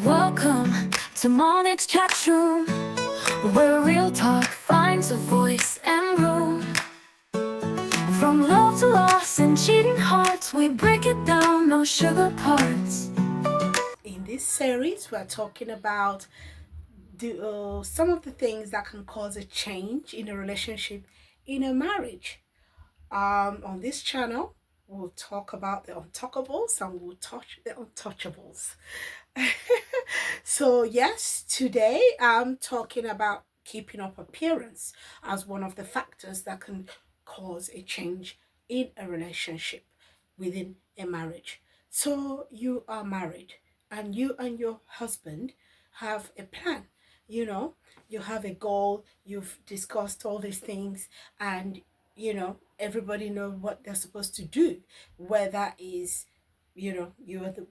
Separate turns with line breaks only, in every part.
Welcome to Monet's chat room, where real talk finds a voice and room. From love to loss and cheating hearts, we break it down, no sugar parts.
In this series, we're talking about some of the things that can cause a change in a relationship, in a marriage. On this channel, we'll talk about the untalkables and we'll touch the untouchables. So, yes, today I'm talking about keeping up appearance as one of the factors that can cause a change in a relationship within a marriage. So, you are married and you and your husband have a plan. You know, you have a goal, you've discussed all these things, and everybody know what they're supposed to do, whether is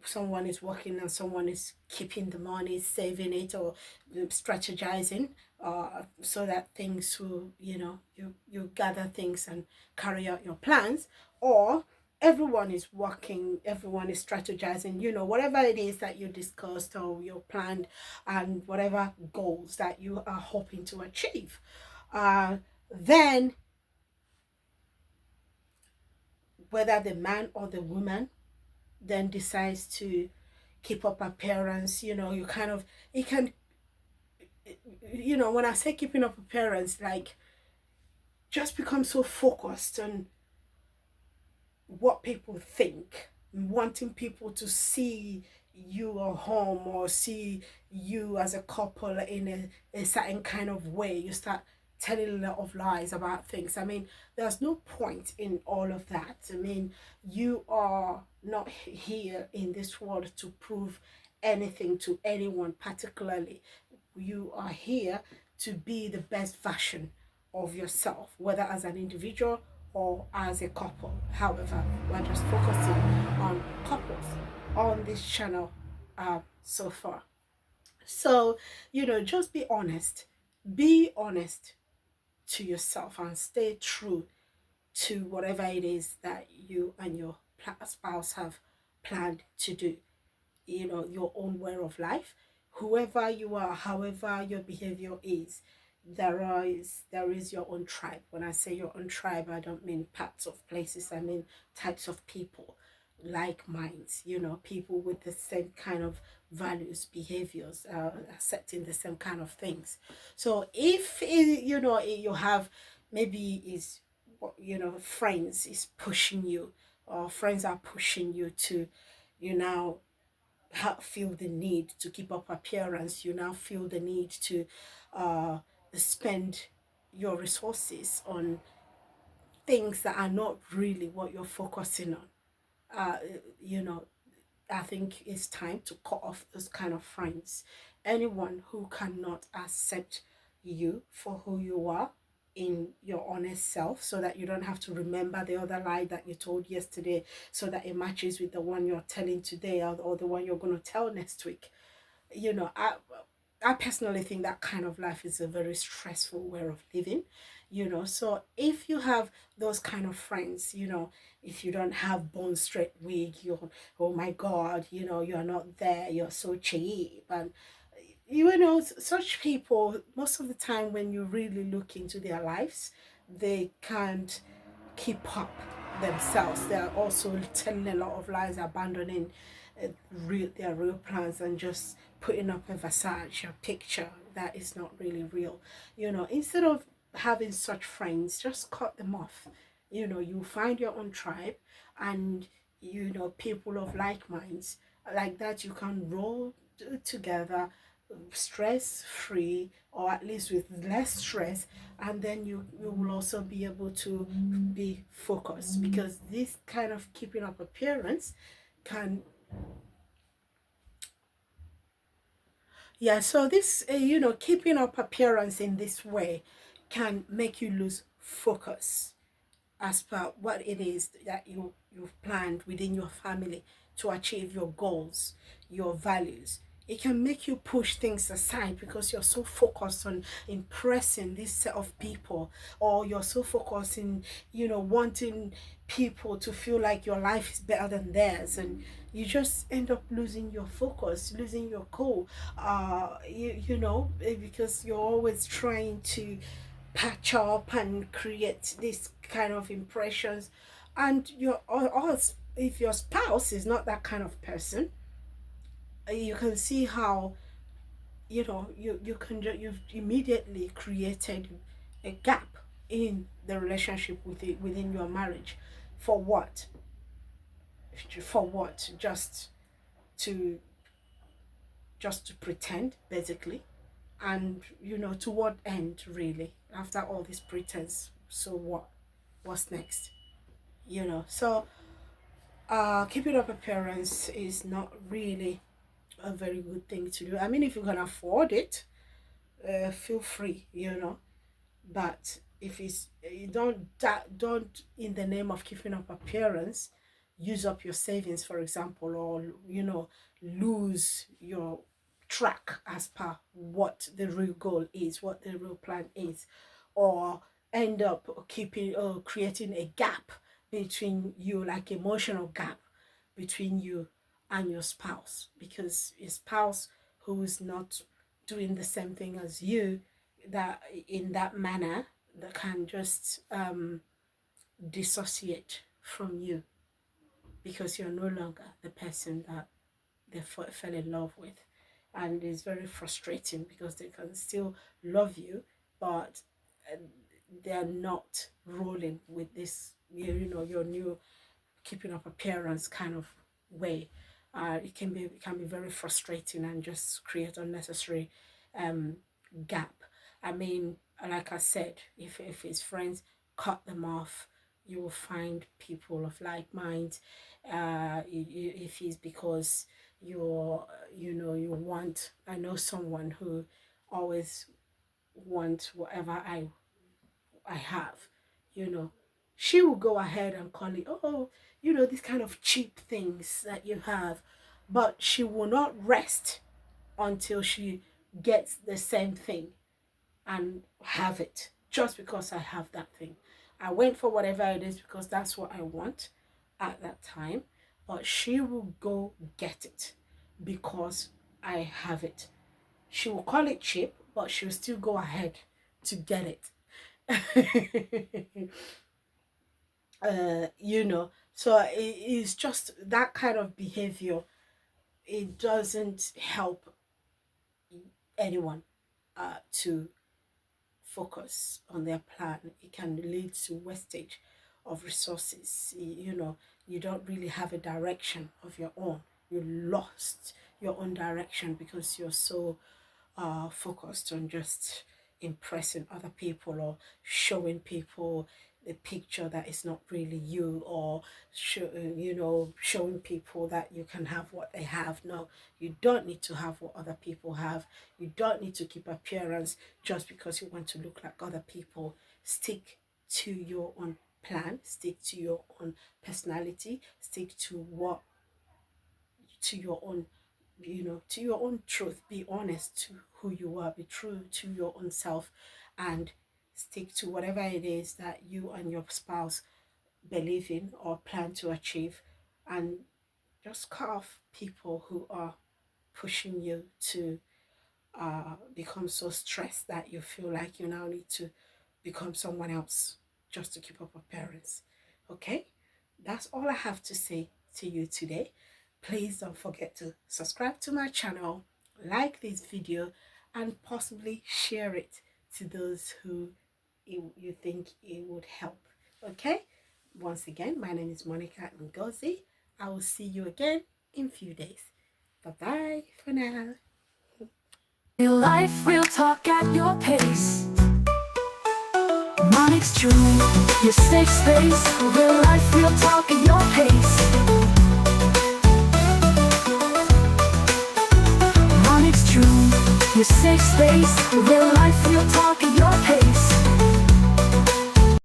someone is working and someone is keeping the money, saving it, or strategizing, so that things will, you gather things and carry out your plans, or everyone is working, everyone is strategizing, whatever it is that you discussed or you planned, and whatever goals that you are hoping to achieve. Then whether the man or the woman then decides to keep up appearance, you kind of, it can, when I say keeping up appearance, like, just become so focused on what people think, wanting people to see you at home or see you as a couple in a certain kind of way. You start telling a lot of lies about things. I mean, there's no point in all of that. I mean, you are not here in this world to prove anything to anyone particularly. You are here to be the best version of yourself, whether as an individual or as a couple. However, we're just focusing on couples on this channel so far. So, just be honest. Be honest to yourself and stay true to whatever it is that you and your spouse have planned to do. Your own way of life, whoever you are, however your behavior is, there is your own tribe. When I say your own tribe, I don't mean parts of places, I mean types of people, like minds, people with the same kind of values, behaviors, accepting the same kind of things. So if you have, maybe is, friends is pushing you, or friends are pushing you to, you now feel the need to keep up appearance, you now feel the need to uh, spend your resources on things that are not really what you're focusing on. uh, you know I think it's time to cut off those kind of friends. Anyone who cannot accept you for who you are in your honest self, so that you don't have to remember the other lie that you told yesterday, so that it matches with the one you're telling today, or the one you're going to tell next week. you know i I personally think that kind of life is a very stressful way of living. So if you have those kind of friends, if you don't have bone straight wig, you're, oh my god, you're not there, you're so cheap. And such people, most of the time when you really look into their lives, they can't keep up themselves. They are also telling a lot of lies, abandoning their real plans, and just putting up a visage, a picture that is not really real. Instead of having such friends, just cut them off. You find your own tribe, and people of like minds, like that you can roll together, stress free, or at least with less stress. And then you will also be able to be focused, because this kind of keeping up appearance can, yeah, so this keeping up appearance in this way can make you lose focus as per what it is that you've planned within your family to achieve your goals, your values. It can make you push things aside because you're so focused on impressing this set of people, or you're so focused in wanting people to feel like your life is better than theirs, and you just end up losing your focus, losing your cool. Because you're always trying to patch up and create this kind of impressions, and if your spouse is not that kind of person, you can see how you've immediately created a gap in the relationship within your marriage. For what? For what? To just to pretend, basically. And to what end, really, after all this pretense? So what's next? So keeping up appearance is not really a very good thing to do. I mean, if you can afford it, feel free, but if it's you don't in the name of keeping up appearance use up your savings, for example, or lose your track as per what the real goal is, what the real plan is, or end up keeping or creating a gap between you, like emotional gap between you and your spouse, because your spouse who is not doing the same thing as you, that in that manner, that can just dissociate from you, because you're no longer the person that they fell in love with. And it's very frustrating because they can still love you, but uh, they're not rolling with this, your new keeping up appearance kind of way. It can be very frustrating and just create unnecessary um, gap. I mean, like I said, if it's friends, cut them off. You will find people of like mind. If it's because you want. I know someone who always wants whatever I have, you know, she will go ahead and call it, oh, these kind of cheap things that you have, but she will not rest until she gets the same thing and have it, just because I have that thing. I went for whatever it is because that's what I want at that time, but she will go get it because I have it. She will call it cheap, but she'll still go ahead to get it. So it's just that kind of behavior. It doesn't help anyone to focus on their plan. It can lead to wastage of resources. You don't really have a direction of your own. You lost your own direction because you're so focused on just impressing other people, or showing people the picture that is not really you, or showing people that you can have what they have. No, you don't need to have what other people have. You don't need to keep appearance just because you want to look like other people. Stick to your own plan, stick to your own personality, stick to your own to your own truth. Be honest to who you are, be true to your own self, and stick to whatever it is that you and your spouse believe in or plan to achieve. And just cut off people who are pushing you to become so stressed that you feel like you now need to become someone else just to keep up appearance. Okay, that's all I have to say to you today. Please don't forget to subscribe to my channel, like this video, and possibly share it to those who you think it would help. Okay, once again, my name is Monica Ngozi. I will see you again in a few days. Bye bye for now.
Real life, real talk at your pace. Monix True, your safe space. Real life, real talk at your pace. Monix True, your safe space. Real life, real talk